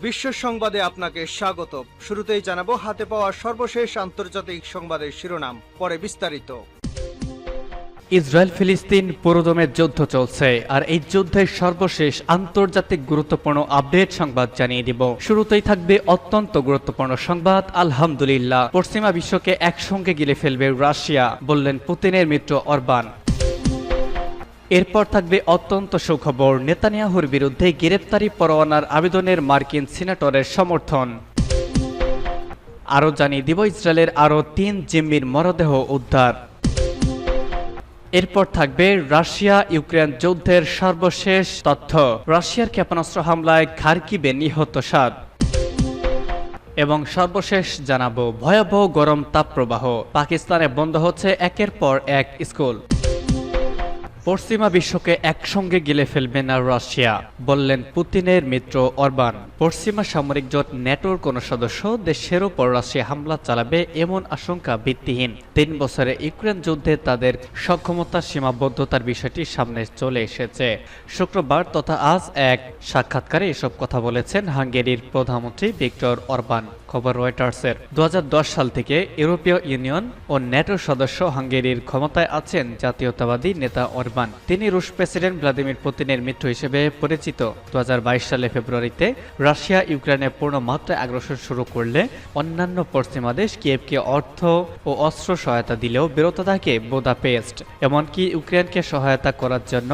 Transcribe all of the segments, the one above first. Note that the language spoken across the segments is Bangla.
বিশ্ব সংবাদে আপনাকে স্বাগত। শুরুতেই জানাবো হাতে পাওয়া সর্বশেষ আন্তর্জাতিক সংবাদের শিরোনাম, পরে বিস্তারিত। ইসরায়েল ফিলিস্তিন পুরোদমে যুদ্ধ চলছে, আর এই যুদ্ধের সর্বশেষ আন্তর্জাতিক গুরুত্বপূর্ণ আপডেট সংবাদ জানিয়ে দিব। শুরুতেই থাকবে অত্যন্ত গুরুত্বপূর্ণ সংবাদ। আলহামদুলিল্লাহ, পশ্চিমা বিশ্বকে একসঙ্গে গিলে ফেলবে রাশিয়া, বললেন পুতিনের মিত্র অরবান। এরপর থাকবে অত্যন্ত সুখবর, নেতানিয়াহুর বিরুদ্ধে গ্রেপ্তারি পরোয়ানার আবেদনের মার্কিন সিনেটরের সমর্থন। আরও জানিয়ে দিব ইসরায়েলের আরও 3 জিম্মির মরদেহ উদ্ধার। এরপর থাকবে রাশিয়া ইউক্রেন যুদ্ধের সর্বশেষ তথ্য, রাশিয়ার ক্ষেপণাস্ত্র হামলায় খার্কিভে নিহত 7। এবং সর্বশেষ জানাবো ভয়াবহ গরম তাপপ্রবাহ, পাকিস্তানে বন্ধ হচ্ছে একের পর এক স্কুল। পশ্চিমা বিশ্বকে একসঙ্গে গিলে ফেলবে না রাশিয়া, বললেন পুতিনের মিত্র অরবান। পশ্চিমা সামরিক জোট ন্যাটোর কোন সদস্য দেশের উপর রাশিয়া হামলা চালাবে এমন আশঙ্কা ভিত্তিহীন। 3 বছরে ইউক্রেন যুদ্ধে তাদের সক্ষমতার সীমাবদ্ধতার বিষয়টি সামনে চলে এসেছে। শুক্রবার তথা আজ এক সাক্ষাৎকারে এসব কথা বলেছেন হাঙ্গেরির প্রধানমন্ত্রী ভিক্টর অরবান। খবর রয়টার্সের। 2010 সাল থেকে ইউরোপীয় ইউনিয়ন ও ন্যাটোর সদস্য হাঙ্গেরির ক্ষমতায় আছেন জাতীয়তাবাদী নেতা অরবান। তিনি রুশ প্রেসিডেন্ট ভ্লাদিমির পুতিনের মিত্র হিসেবে পরিচিত। 2022 সালে ফেব্রুয়ারিতে রাশিয়া ইউক্রেনে পূর্ণ মাত্রায় আগ্রাসন শুরু করলে অন্যান্য পশ্চিমা দেশ কিয়েভকে অর্থ ও অস্ত্র সহায়তা দিলেও বিরত থাকে বুদাপেস্ট। এমনকি ইউক্রেনকে সহায়তা করার জন্য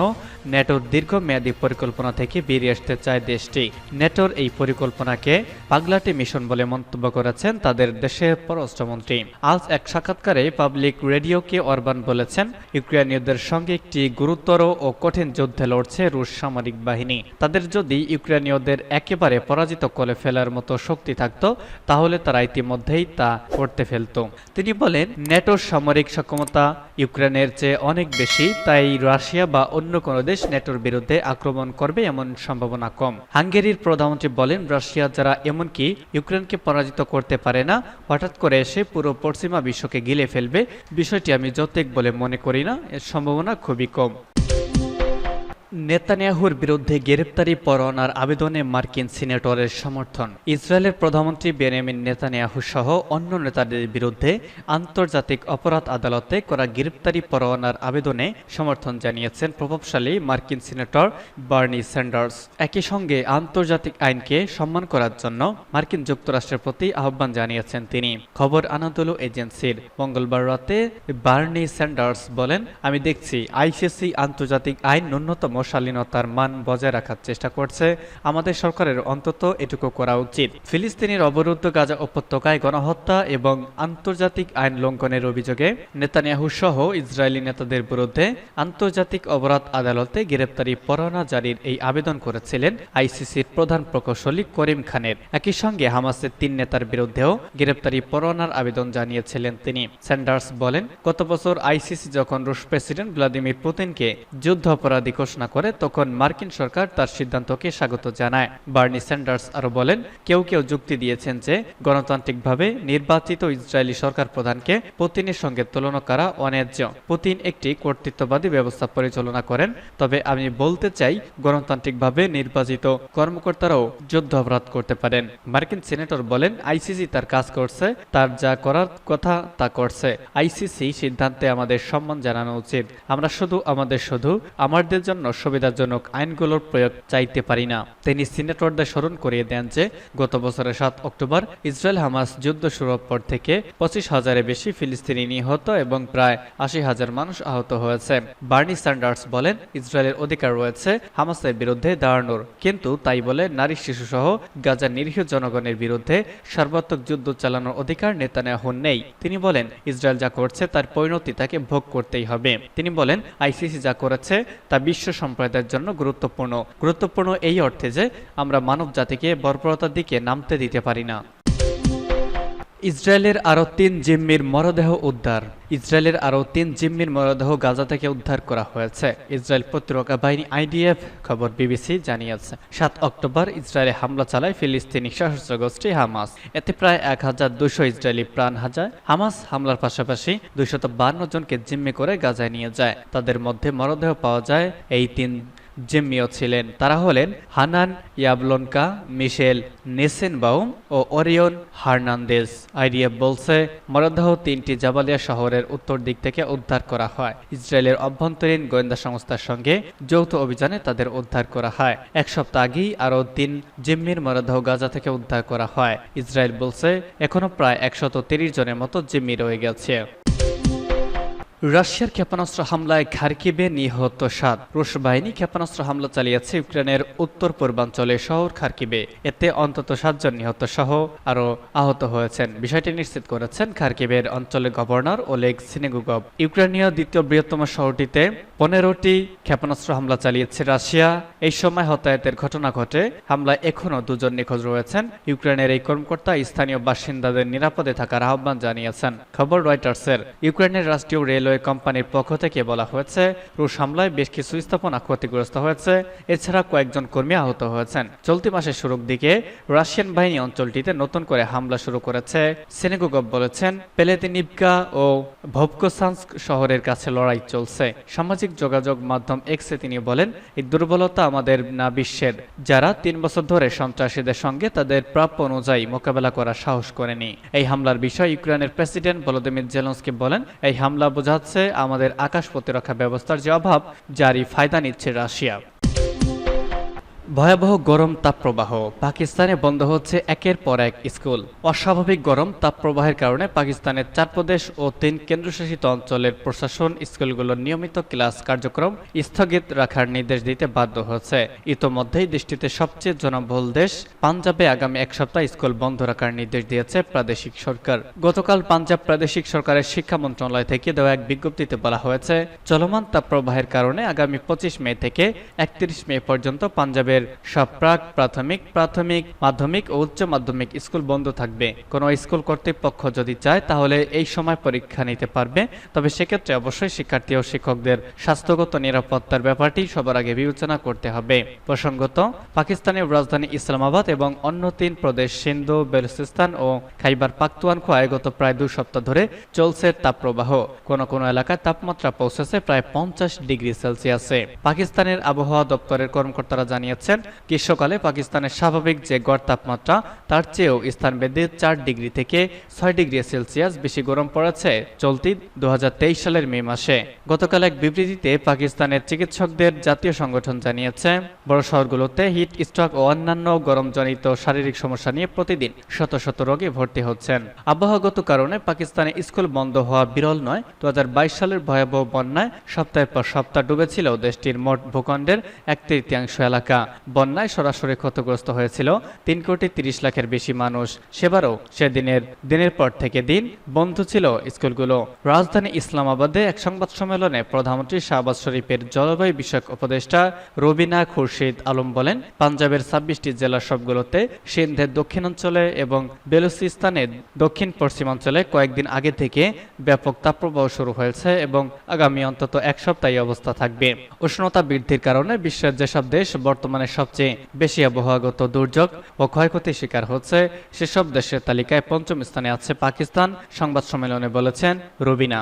ন্যাটোর দীর্ঘমেয়াদী পরিকল্পনা থেকে বেরিয়ে আসতে চায় দেশটি। ন্যাটোর এই পরিকল্পনাকে পাগলাটে মিশন বলে মন্তব্য করেছেন তাদের দেশের পররাষ্ট্রমন্ত্রী। আজ এক সাক্ষাৎকারে পাবলিক রেডিওকে অরবান বলেছেন, ইউক্রেনীয়দের সঙ্গে একটি গুরুতর ও কঠিন যুদ্ধে লড়ছে রুশ সামরিক বাহিনী। তাদের যদি ইউক্রেনীয়দের একেবারে পরাজিত করে ফেলার মতো শক্তি থাকত, তাহলে তারা ইতিমধ্যেই তা করতে ফেলত। তিনি বলেন, ন্যাটোর সামরিক সক্ষমতা ইউক্রেনের চেয়ে অনেক বেশি, তাই রাশিয়া বা অন্য কোনো দেশ ন্যাটোর বিরুদ্ধে আক্রমণ করবে এমন সম্ভাবনা কম। হাঙ্গেরির প্রধানমন্ত্রী বলেন, রাশিয়া যারা এমনকি ইউক্রেনকে পরাজিত করতে পারে না, হঠাৎ করে এসে পুরো পশ্চিমা বিশ্বকে গিলে ফেলবে, বিষয়টি আমি যৌক্তিক বলে মনে করি না, এর সম্ভাবনা খুবই কম। নেতানিয়াহুর বিরুদ্ধে গ্রেপ্তারি পরোয়ানার আবেদনে মার্কিন সিনেটরের সমর্থন। ইসরায়েলের প্রধানমন্ত্রী বেনিয়ামিন নেতানিয়াহু সহ অন্য নেতাদের বিরুদ্ধে আন্তর্জাতিক অপরাধ আদালতে করা গ্রেপ্তারি পরোয়ানার আবেদনে সমর্থন জানিয়েছেন প্রভাবশালী মার্কিন সিনেটর বার্নি স্যান্ডার্স। একই সঙ্গে আন্তর্জাতিক আইনকে সম্মান করার জন্য মার্কিন যুক্তরাষ্ট্রের প্রতি আহ্বান জানিয়েছেন তিনি। খবর আনাদোলু এজেন্সির। মঙ্গলবার রাতে বার্নি স্যান্ডার্স বলেন, আমি দেখছি আইসিসি আন্তর্জাতিক আইন ন্যূনতম শালীনতার মান বজায় রাখার চেষ্টা করছে। আমাদের সরকারের অন্তত এটুকু করা উচিত। ফিলিস্তিনের অবরুদ্ধ গাজা উপত্যকায় গণহত্যা এবং আন্তর্জাতিক আইন লঙ্ঘনের অভিযোগে নেতানিয়াহু সহ ইসরায়েলি নেতাদের বিরুদ্ধে আন্তর্জাতিক অপরাধ আদালতে গ্রেপ্তারি পরোয়ানা জারির এই আবেদন করেছিলেন আইসিসির প্রধান প্রকৌশলী করিম খানের। একই সঙ্গে হামাসের 3 নেতার বিরুদ্ধেও গ্রেপ্তারি পরোয়ানার আবেদন জানিয়েছিলেন তিনি। স্যান্ডার্স বলেন, গত বছর আইসিসি যখন রুশ প্রেসিডেন্ট ভ্লাদিমির পুতিনকে যুদ্ধ অপরাধী ঘোষণা করে, তখন মার্কিন সরকার তার সিদ্ধান্তকে স্বাগত জানায়। বার্নি স্যান্ডার্স আরো বলেন, কেউ কেউ যুক্তি দিয়েছেন যে গণতান্ত্রিকভাবে নির্বাচিত ইসরায়েলি সরকার প্রধানকে পুতিনের সঙ্গে তুলনা করা অন্যায্য। পুতিন একটি কর্তৃত্ববাদী ব্যবস্থা পরিচালনা করেন, তবে আমি বলতে চাই গণতান্ত্রিকভাবে নির্বাচিত কর্মকর্তারাও যুদ্ধ অপরাধ করতে পারেন। মার্কিন সিনেটর বলেন, আইসিসি তার কাজ করছে, তার যা করার কথা তা করছে। আইসিসি সিদ্ধান্তে আমাদের সম্মান জানানো উচিত। আমরা শুধু আমাদের জন্য সুবিধাজনক আইনগুলোর প্রয়োগ চাইতে পারি না। তিনি সিনেটরদের স্মরণ করিয়ে দেন যে গত বছরের 7 অক্টোবর ইসরায়েল হামাস যুদ্ধ শুরুর পর থেকে 25,000-এর বেশি ফিলিস্তিনি নিহত এবং প্রায় 80,000 মানুষ আহত হয়েছে। বার্নি স্যান্ডার্স বলেন, ইসরায়েলের অধিকার রয়েছে হামাসের বিরুদ্ধে দাঁড়ানোর, কিন্তু তাই বলে নারী শিশু সহ গাজার নিরীহ জনগণের বিরুদ্ধে সর্বাত্মক যুদ্ধ চালানোর অধিকার নেতানিয়াহুর নেই। তিনি বলেন, ইসরায়েল যা করছে তার পরিণতি তাকে ভোগ করতেই হবে। তিনি বলেন, আইসিসি যা করেছে তা বিশ্ব সম্প্রদায়ের জন্য গুরুত্বপূর্ণ এই অর্থে যে আমরা মানব জাতিকে বর্বরতার দিকে নামতে দিতে পারি না। ইসরায়েলের আরও 3 জিম্মির মরদেহ উদ্ধার। ইসরায়েলের আরও 3 জিম্মির মরদেহ গাজা থেকে উদ্ধার করা হয়েছে, ইসরায়েল প্রতিরক্ষা বাহিনী আইডিএফ। খবর বিবিসি জানিয়েছে। 7 অক্টোবর ইসরায়েলে হামলা চালায় ফিলিস্তিনি সশস্ত্র গোষ্ঠী হামাস। এতে প্রায় 1200 ইসরায়েলি প্রাণ হারায়। হামাস হামলার পাশাপাশি 252 জনকে জিম্মি করে গাজায় নিয়ে যায়। তাদের মধ্যে মরদেহ পাওয়া যায় এই 3 জিম্মিও ছিলেন। তারা হলেন হানান ইয়াবলনকা, মিশেল নেসেনবাউম ও ওরিয়ন হার্নান্দেজ। আইডিএফ বলছে মরদেহ 3টি জাবালিয়া শহরের উত্তর দিক থেকে উদ্ধার করা হয়। ইসরায়েলের অভ্যন্তরীণ গোয়েন্দা সংস্থার সঙ্গে যৌথ অভিযানে তাদের উদ্ধার করা হয়। এক সপ্তাহ আগেই আরও 3 জিম্মির মরদেহ গাজা থেকে উদ্ধার করা হয়। ইসরায়েল বলছে এখনো প্রায় 130 জনের মতো জিম্মি রয়ে গেছে। রাশিয়ার ক্ষেপণাস্ত্র হামলায় খার্কিভে নিহত 7। রুশ বাহিনী ক্ষেপণাস্ত্র হামলা চালিয়েছে ইউক্রেনের উত্তর পূর্বাঞ্চলে শহর খার্কিভে। এতে অন্তত 7 জন নিহত সহ আরও আহত হয়েছেন। বিষয়টি নিশ্চিত করেছেন খার্কিভের অঞ্চলের গভর্নর ওলেগ সিনেগুগভ। ইউক্রেনীয় দ্বিতীয় বৃহত্তম শহরটিতে 15টি ক্ষেপণাস্ত্র হামলা চালিয়েছে রাশিয়া। এই সময় হতাহতের ঘটনা ঘটে। হামলায় এখনও 2 জন নিখোঁজ রয়েছেন। ইউক্রেনের এই কর্মকর্তা স্থানীয় বাসিন্দাদের নিরাপদে থাকার আহ্বান জানিয়েছেন। খবর রয়টার্সের। ইউক্রেনের রাষ্ট্রীয় রেলওয়ে কোম্পানির পক্ষ থেকে বলা হয়েছে রুশ হামলায় বেশ কিছু স্থাপনা ক্ষতিগ্রস্ত হয়েছে। এছাড়া কয়েকজন কর্মী আহত হয়েছেন। চলতি মাসের শুরুর দিকে রাশিয়ান বাহিনী অঞ্চলটিতে নতুন করে হামলা শুরু করেছে। সিনেগুগভ বলেছেন পেলেতিনিভকা ও ভভকোসান্স্ক শহরের কাছে লড়াই চলছে। সামাজিক যোগাযোগ মাধ্যম এক্সে তিনি বলেন এই দুর্বলতা আমাদের না বিশ্বের, যারা 3 বছর ধরে সন্ত্রাসীদের সঙ্গে তাদের প্রাপ্য অনুযায়ী মোকাবেলা করার সাহস করেনি। এই হামলার বিষয়ে ইউক্রেনের প্রেসিডেন্ট ভলোদিমির জেলেনস্কি বলেন এই হামলা বোঝাচ্ছে আমাদের আকাশ প্রতিরক্ষা ব্যবস্থার যে অভাব, যারই ফায়দা নিচ্ছে রাশিয়া। ভয়াবহ গরম তাপপ্রবাহ। পাকিস্তানে বন্ধ হচ্ছে একের পর এক স্কুল। অস্বাভাবিক গরম তাপপ্রবাহের কারণে পাকিস্তানের 4 প্রদেশ ও 3 কেন্দ্রশাসিত অঞ্চলের প্রশাসন স্কুলগুলোর নিয়মিত ক্লাস কার্যক্রম স্থগিত রাখার নির্দেশ দিতে বাধ্য হচ্ছে। ইতোমধ্যেই দেশটিতে সবচেয়ে জনবহুল দেশ পাঞ্জাবে আগামী 1 সপ্তাহ স্কুল বন্ধ রাখার নির্দেশ দিয়েছে প্রাদেশিক সরকার। গতকাল পাঞ্জাব প্রাদেশিক সরকারের শিক্ষা মন্ত্রণালয় থেকে দেওয়া এক বিজ্ঞপ্তিতে বলা হয়েছে চলমান তাপপ্রবাহের কারণে আগামী 25 মে থেকে 31 মে পর্যন্ত পাঞ্জাবের সব প্রাথমিক, মাধ্যমিক ও উচ্চ মাধ্যমিক স্কুল বন্ধ থাকবে। কোনো স্কুল কর্তৃপক্ষ যদি চায় তাহলে এই সময় পরীক্ষা নিতে পারবে, তবে সেক্ষেত্রে অবশ্যই শিক্ষার্থী ও শিক্ষকদের স্বাস্থ্যগত নিরাপত্তার ব্যাপারটি সবার আগে বিবেচনা করতে হবে। প্রসঙ্গত পাকিস্তানের রাজধানী ইসলামাবাদ এবং অন্য 3 প্রদেশ সিন্ধু, বেলুচিস্তান ও খাইবার পাখতুনখোয়ায় গত প্রায় 2 সপ্তাহ ধরে চলছে তাপপ্রবাহ। কোনো কোনো এলাকায় তাপমাত্রা পৌঁছেছে প্রায় 50 ডিগ্রি সেলসিয়াসে। পাকিস্তানের আবহাওয়া দপ্তরের কর্মকর্তারা জানিয়েছেন গ্রীষ্মকালে পাকিস্তানের স্বাভাবিক যে গড় তাপমাত্রা তার চেয়েও স্থানভেদে 4 ডিগ্রি থেকে 6 ডিগ্রি সেলসিয়াস বেশি গরম পড়েছে চলতি 2023 সালের মে মাসে। গতকাল এক বিবৃতিতে পাকিস্তানের চিকিৎসকদের জাতীয় সংগঠন জানিয়েছে বড় শহরগুলোতে হিট স্ট্রোক ও অন্যান্য গরমজনিত শারীরিক সমস্যা নিয়ে প্রতিদিন শত শত রোগী ভর্তি হচ্ছেন। আবহাওয়াগত কারণে পাকিস্তানে স্কুল বন্ধ হওয়া বিরল নয়। 2022 সালের ভয়াবহ বন্যায় সপ্তাহের পর সপ্তাহ ডুবেছিল দেশটির মোট ভূখণ্ডের 1/3 এলাকা। বন্যায় সরাসরি ক্ষতিগ্রস্ত হয়েছিল 3 কোটি 30 লাখের বেশি মানুষ। সেবারও দিনের পর থেকে দিন বন্ধ ছিল স্কুলগুলো। রাজধানী ইসলামাবাদে এক সংবাদ সম্মেলনে প্রধানমন্ত্রী শাহবাজ শরীফের জলবায়ু বিষয়ক উপদেষ্টা রবিনা খুরশিদ আলম বলেন পাঞ্জাবের 26টি জেলার সবগুলোতে, সিন্ধের দক্ষিণাঞ্চলে এবং বেলুচিস্তানের দক্ষিণ পশ্চিমাঞ্চলে কয়েকদিন আগে থেকে ব্যাপক তাপপ্রবাহ শুরু হয়েছে এবং আগামী অন্তত 1 সপ্তাহ এই অবস্থা থাকবে। উষ্ণতা বৃদ্ধির কারণে বিশ্বের যেসব দেশ বর্তমানে সবচেয়ে বেশি আবহাওয়াগত দুর্যোগ ও ক্ষয়ক্ষতির শিকার হচ্ছে সেসব দেশের তালিকায় 5ম স্থানে আছে পাকিস্তান, সংবাদ সম্মেলনে বলেছেন রবিনা।